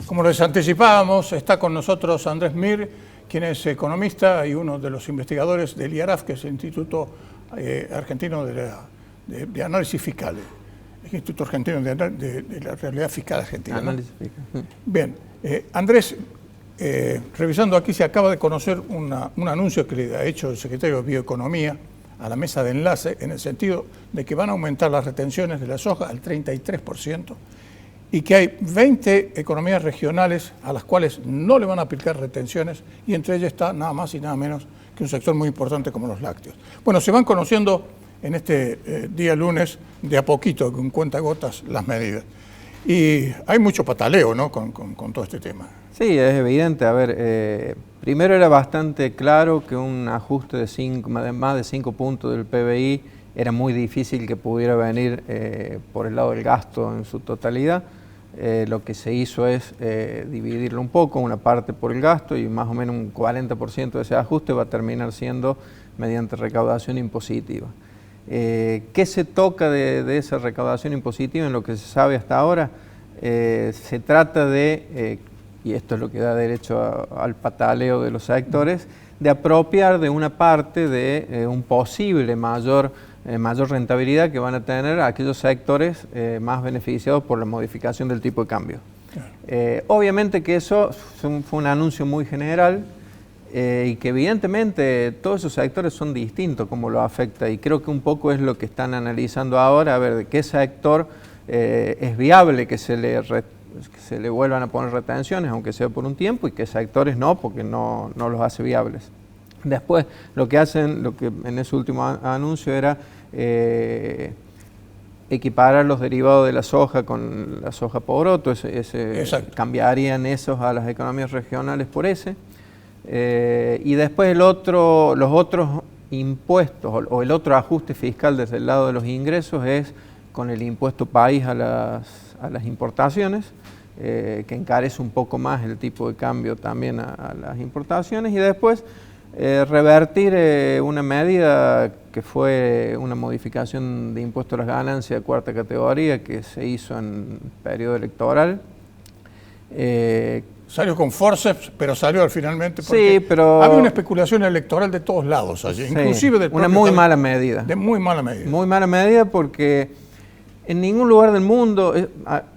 Como les anticipábamos, está con nosotros Andrés Mir, quien es economista y uno de los investigadores del IARAF, que es el Instituto Argentino de Análisis Fiscal, el Instituto Argentino de la Realidad Fiscal Argentina. Análisis fiscal. Bien, Andrés, revisando aquí se acaba de conocer un anuncio que le ha hecho el secretario de Bioeconomía a la mesa de enlace, en el sentido de que van a aumentar las retenciones de la soja al 33%, y que hay 20 economías regionales a las cuales no le van a aplicar retenciones, y entre ellas está nada más y nada menos que un sector muy importante como los lácteos. Bueno, se van conociendo en este día lunes de a poquito, con cuentagotas, las medidas. Y hay mucho pataleo, ¿no?, con todo este tema. Sí, es evidente. A ver, primero era bastante claro que un ajuste de más de 5 puntos del PBI era muy difícil que pudiera venir por el lado del gasto en su totalidad. Lo que se hizo es dividirlo un poco, una parte por el gasto, y más o menos un 40% de ese ajuste va a terminar siendo mediante recaudación impositiva. ¿Qué se toca de esa recaudación impositiva en lo que se sabe hasta ahora? Se trata de, y esto es lo que da derecho al pataleo de los sectores, de apropiar de una parte de un posible mayor rentabilidad que van a tener aquellos sectores más beneficiados por la modificación del tipo de cambio. Claro. Obviamente que eso fue un anuncio muy general y que evidentemente todos esos sectores son distintos como lo afecta, y creo que un poco es lo que están analizando ahora, a ver de qué sector es viable que se le vuelvan a poner retenciones, aunque sea por un tiempo, y qué sectores no, porque no los hace viables. Después, lo que en ese último anuncio era equiparar los derivados de la soja con la soja poroto, cambiarían esos a las economías regionales por ese. Y después los otros impuestos o el otro ajuste fiscal desde el lado de los ingresos es con el impuesto país a las importaciones, que encarece un poco más el tipo de cambio también a las importaciones, y después revertir una medida que fue una modificación de impuesto a las ganancias de cuarta categoría que se hizo en periodo electoral. Salió con forceps, pero salió finalmente porque sí, pero había una especulación electoral de todos lados allí, sí, inclusive del una muy mala medida. De muy mala medida. Muy mala medida, porque en ningún lugar del mundo,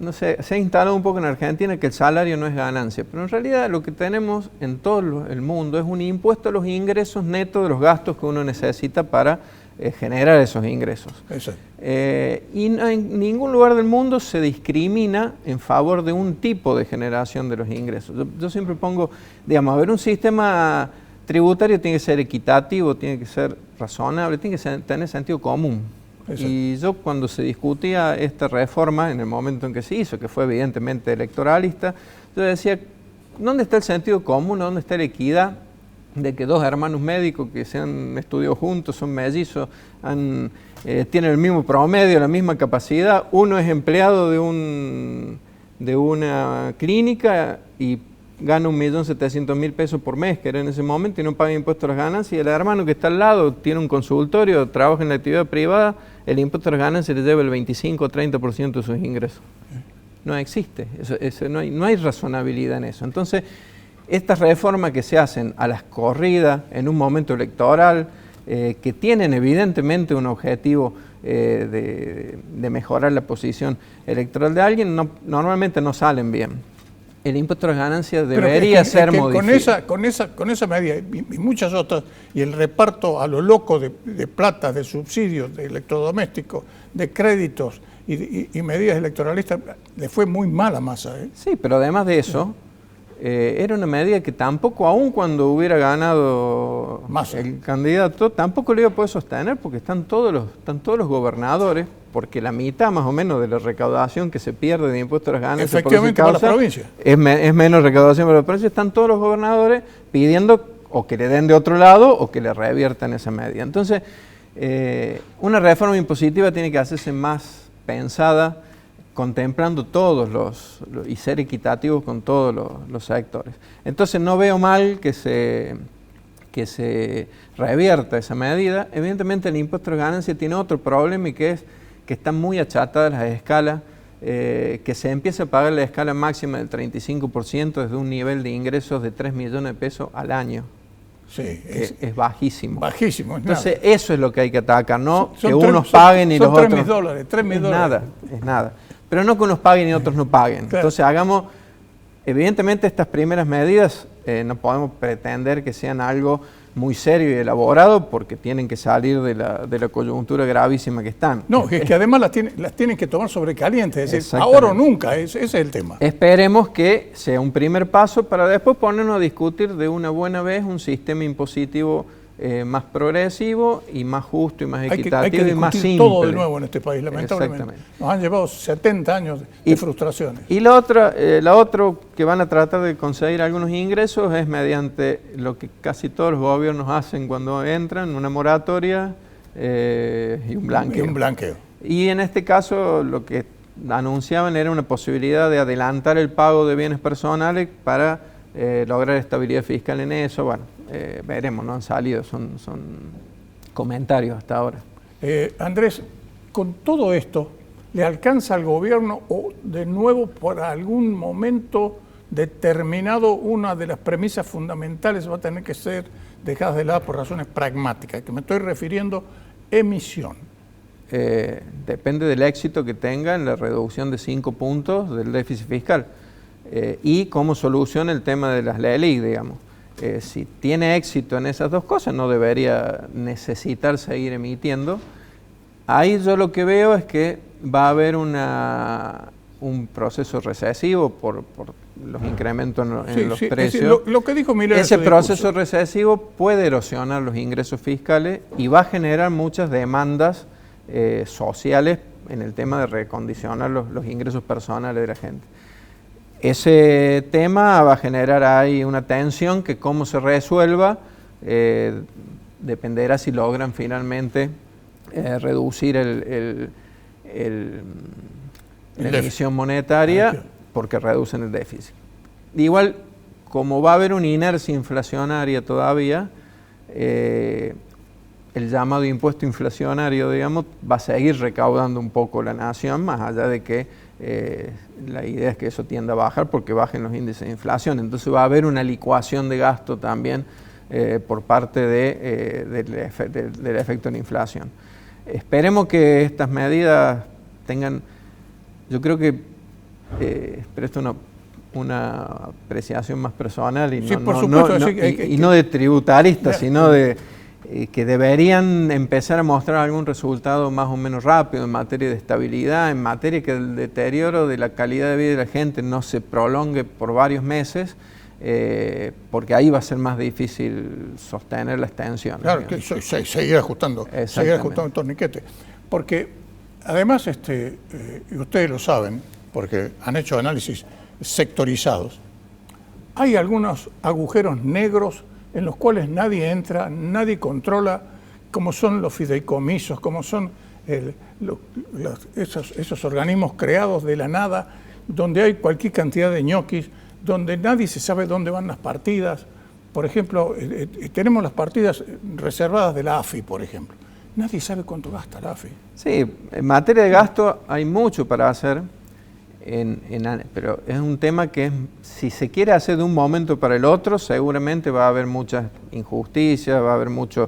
no sé, se ha instalado un poco en Argentina que el salario no es ganancia, pero en realidad lo que tenemos en todo el mundo es un impuesto a los ingresos netos de los gastos que uno necesita para generar esos ingresos. Y en ningún lugar del mundo se discrimina en favor de un tipo de generación de los ingresos. Yo siempre pongo, digamos, a ver, un sistema tributario tiene que ser equitativo, tiene que ser razonable, tiene que tener sentido común. Exacto. Y yo, cuando se discutía esta reforma, en el momento en que se hizo, que fue evidentemente electoralista, yo decía, ¿dónde está el sentido común? ¿Dónde está la equidad de que dos hermanos médicos que se han estudiado juntos, son mellizos, tienen el mismo promedio, la misma capacidad? Uno es empleado de una clínica y gana 1.700.000 pesos por mes, que era en ese momento, y no paga impuestos a las ganancias, y el hermano que está al lado tiene un consultorio, trabaja en la actividad privada, el impuesto a las ganancias le lleva el 25 o 30% de sus ingresos. No existe, no hay razonabilidad en eso. Entonces, estas reformas que se hacen a las corridas, en un momento electoral, que tienen evidentemente un objetivo de mejorar la posición electoral de alguien, normalmente no salen bien. El impuesto a las ganancias debería ser modificado. Con esa medida y muchas otras, y el reparto a lo loco de plata, de subsidios, de electrodomésticos, de créditos y medidas electoralistas, le fue muy mal a Massa. Sí, pero además de eso, era una medida que tampoco, aun cuando hubiera ganado Massa, el candidato, tampoco lo iba a poder sostener, porque están todos los gobernadores, porque la mitad más o menos de la recaudación que se pierde de impuestos a las ganancias efectivamente para la provincia es menos recaudación para la provincia. Están todos los gobernadores pidiendo o que le den de otro lado o que le reviertan esa medida. Entonces, una reforma impositiva tiene que hacerse más pensada, contemplando y ser equitativos con todos los sectores. Entonces, no veo mal que se revierta esa medida. Evidentemente, el impuesto a las ganancias tiene otro problema, y que es que están muy achatadas las escalas que se empiece a pagar la escala máxima del 35% desde un nivel de ingresos de 3 millones de pesos al año. Sí, es bajísimo. Bajísimo, Entonces, eso es lo que hay que atacar, no son que tres, unos paguen y los otros... $3.000, $3.000. Nada, es nada. Pero no que unos paguen y otros no paguen. Claro. Entonces, hagamos... Evidentemente, estas primeras medidas no podemos pretender que sean algo muy serio y elaborado porque tienen que salir de la coyuntura gravísima que están. No, es que además las tienen que tomar sobre caliente, es decir, ahora o nunca, ese es el tema. Esperemos que sea un primer paso para después ponernos a discutir de una buena vez un sistema impositivo más progresivo y más justo y más equitativo y más simple. Todo de nuevo en este país, lamentablemente. Nos han llevado 70 años de frustraciones. Y la otra que van a tratar de conseguir algunos ingresos es mediante lo que casi todos los gobiernos hacen cuando entran, una moratoria y un blanqueo. Y un blanqueo. Y en este caso lo que anunciaban era una posibilidad de adelantar el pago de bienes personales para lograr estabilidad fiscal en eso. Bueno, veremos, no han salido, son comentarios hasta ahora. Andrés, con todo esto, ¿le alcanza al gobierno o de nuevo por algún momento determinado una de las premisas fundamentales va a tener que ser dejadas de lado por razones pragmáticas? Que me estoy refiriendo emisión. Depende del éxito que tenga en la reducción de 5 puntos del déficit fiscal y cómo soluciona el tema de las LELIC, digamos. Si tiene éxito en esas dos cosas, no debería necesitar seguir emitiendo. Ahí yo lo que veo es que va a haber un proceso recesivo por los incrementos en los precios. Lo que dijo Miller. Ese proceso recesivo puede erosionar los ingresos fiscales y va a generar muchas demandas sociales en el tema de recondicionar los ingresos personales de la gente. Ese tema va a generar ahí una tensión que cómo se resuelva dependerá si logran finalmente reducir la emisión monetaria porque reducen el déficit. Igual, como va a haber una inercia inflacionaria todavía, el llamado impuesto inflacionario, digamos, va a seguir recaudando un poco la nación, más allá de que la idea es que eso tienda a bajar porque bajen los índices de inflación. Entonces va a haber una licuación de gasto también por parte del efecto de la inflación. Esperemos que estas medidas tengan, yo creo que, pero esto es una apreciación más personal y, no de tributarista, sino de que deberían empezar a mostrar algún resultado más o menos rápido en materia de estabilidad, en materia que el deterioro de la calidad de vida de la gente no se prolongue por varios meses, porque ahí va a ser más difícil sostener la extensión. Claro, que seguir ajustando el torniquete. Porque además, y ustedes lo saben, porque han hecho análisis sectorizados, hay algunos agujeros negros en los cuales nadie entra, nadie controla, como son los fideicomisos, como son esos organismos creados de la nada, donde hay cualquier cantidad de ñoquis, donde nadie se sabe dónde van las partidas. Por ejemplo, tenemos las partidas reservadas de la AFI, por ejemplo. Nadie sabe cuánto gasta la AFI. Sí, en materia de gasto hay mucho para hacer, pero es un tema que si se quiere hacer de un momento para el otro, seguramente va a haber muchas injusticias, va a haber muchos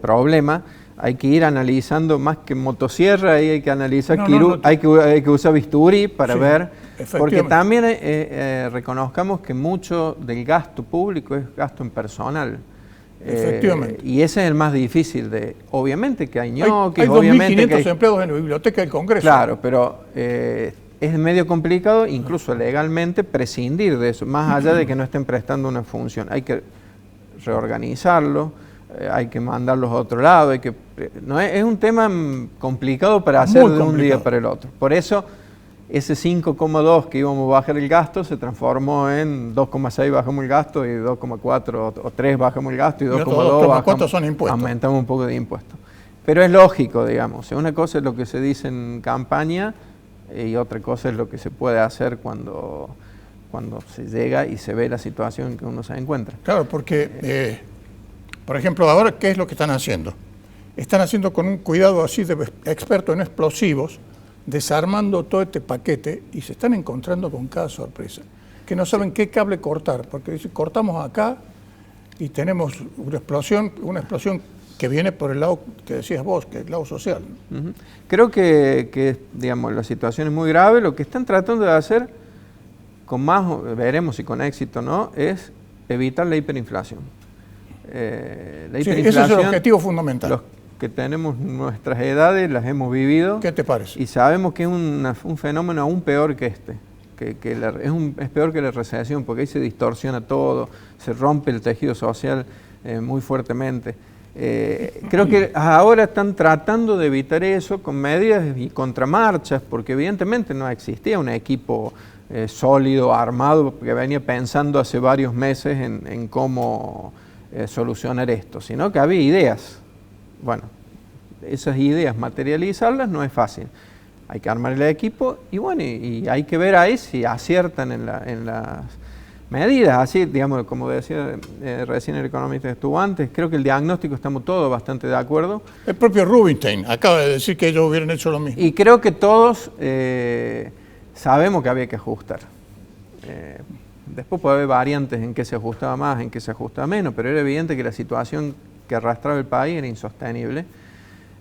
problemas. Hay que ir analizando más que motosierra, ahí hay que analizar, hay que usar bisturí para ver, porque también reconozcamos que mucho del gasto público es gasto en personal. Efectivamente. Y ese es el más difícil obviamente que hay ñoquis, hay obviamente 2.500 empleados en la biblioteca del Congreso. Claro, pero es medio complicado, incluso legalmente, prescindir de eso, más allá de que no estén prestando una función. Hay que reorganizarlo, hay que mandarlos a otro lado, es un tema complicado para hacer de un día para el otro. Por eso, ese 5,2 que íbamos a bajar el gasto se transformó en 2,6 bajamos el gasto y 2,4 o 3 bajamos el gasto y 2,2 aumentamos un poco de impuestos. Pero es lógico, digamos. Una cosa es lo que se dice en campaña y otra cosa es lo que se puede hacer cuando se llega y se ve la situación en que uno se encuentra. Claro, porque, por ejemplo, ahora, ¿qué es lo que están haciendo? Están haciendo con un cuidado así de experto en explosivos, desarmando todo este paquete y se están encontrando con cada sorpresa, que no saben qué cable cortar, porque dicen, cortamos acá y tenemos una explosión que viene por el lado que decías vos, que es el lado social. Creo que, digamos, la situación es muy grave. Lo que están tratando de hacer, con más, veremos si con éxito no, es evitar la hiperinflación. Ese es el objetivo fundamental. Los que tenemos nuestras edades las hemos vivido. ¿Qué te parece? Y sabemos que es un fenómeno aún peor que este. Es peor que la recesión, porque ahí se distorsiona todo, se rompe el tejido social muy fuertemente. Creo que ahora están tratando de evitar eso con medidas y contramarchas, porque evidentemente no existía un equipo sólido, armado, que venía pensando hace varios meses en cómo solucionar esto, sino que había ideas. Bueno, esas ideas materializarlas no es fácil. Hay que armar el equipo y bueno, y hay que ver ahí si aciertan en las medidas. Así, digamos, como decía recién el economista que estuvo antes, creo que el diagnóstico estamos todos bastante de acuerdo. El propio Rubinstein acaba de decir que ellos hubieran hecho lo mismo. Y creo que todos sabemos que había que ajustar. Después puede haber variantes en qué se ajustaba más, en qué se ajustaba menos, pero era evidente que la situación que arrastraba el país era insostenible.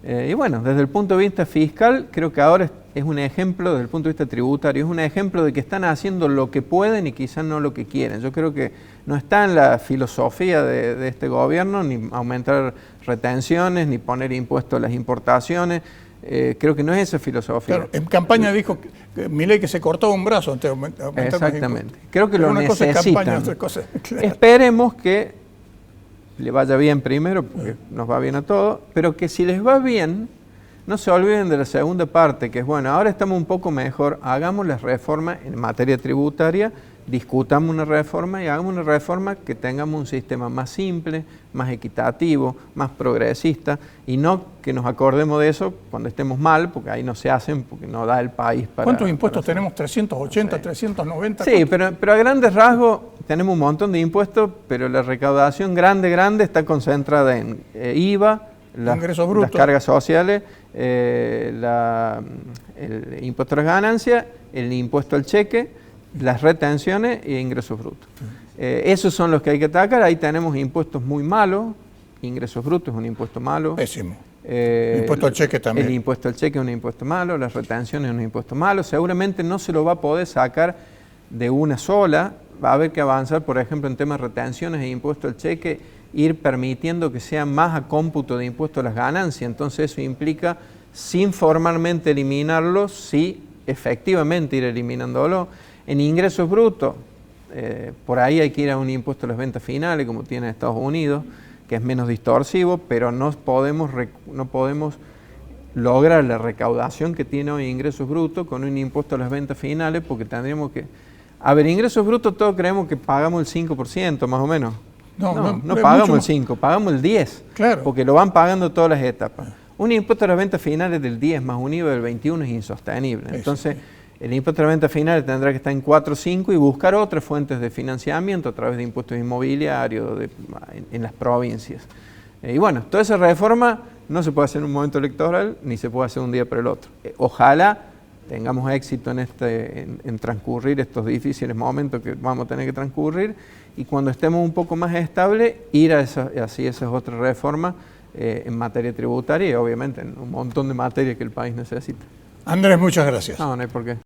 Y bueno, desde el punto de vista fiscal, creo que ahora es un ejemplo, desde el punto de vista tributario, es un ejemplo de que están haciendo lo que pueden y quizás no lo que quieren. Yo creo que no está en la filosofía de este gobierno ni aumentar retenciones, ni poner impuestos a las importaciones. Creo que no es esa filosofía. Claro, en campaña dijo que Milei que se cortaba un brazo antes de aumentar. Exactamente. Creo que lo una necesitan. Cosa es campaña, otra cosa. Claro. Esperemos que le vaya bien primero, porque nos va bien a todos, pero que si les va bien, no se olviden de la segunda parte, que es, bueno, ahora estamos un poco mejor, hagamos las reformas en materia tributaria, discutamos una reforma y hagamos una reforma que tengamos un sistema más simple, más equitativo, más progresista, y no que nos acordemos de eso cuando estemos mal, porque ahí no se hacen, porque no da el país para... ¿Cuántos impuestos tenemos? ¿380, no sé. 390? Sí, pero a grandes rasgos tenemos un montón de impuestos, pero la recaudación grande está concentrada en IVA, las cargas sociales, el impuesto a las ganancias, el impuesto al cheque, las retenciones e ingresos brutos. Esos son los que hay que atacar. Ahí tenemos impuestos muy malos. Ingresos brutos es un impuesto malo. Pésimo. El impuesto al cheque también. El impuesto al cheque es un impuesto malo, las retenciones es un impuesto malo. Seguramente no se lo va a poder sacar de una sola. Va a haber que avanzar, por ejemplo, en temas de retenciones e impuesto al cheque, ir permitiendo que sea más a cómputo de impuesto a las ganancias. Entonces eso implica, sin formalmente eliminarlo, sí efectivamente ir eliminándolo. En ingresos brutos, por ahí hay que ir a un impuesto a las ventas finales, como tiene Estados Unidos, que es menos distorsivo, pero no podemos lograr la recaudación que tiene hoy ingresos brutos con un impuesto a las ventas finales, porque tendríamos que... A ver, ingresos brutos todos creemos que pagamos el 5% más o menos. No pagamos el 5, pagamos el 10, claro, porque lo van pagando todas las etapas. Un impuesto a las ventas finales del 10 más un IVA del 21 es insostenible. Entonces, el impuesto a las ventas finales tendrá que estar en 4 o 5 y buscar otras fuentes de financiamiento a través de impuestos inmobiliarios en las provincias. Y bueno, toda esa reforma no se puede hacer en un momento electoral ni se puede hacer un día para el otro. Ojalá tengamos éxito en transcurrir estos difíciles momentos que vamos a tener que transcurrir y cuando estemos un poco más estables, ir a esas otras reformas en materia tributaria y obviamente en un montón de materias que el país necesita. Andrés, muchas gracias. No hay por qué.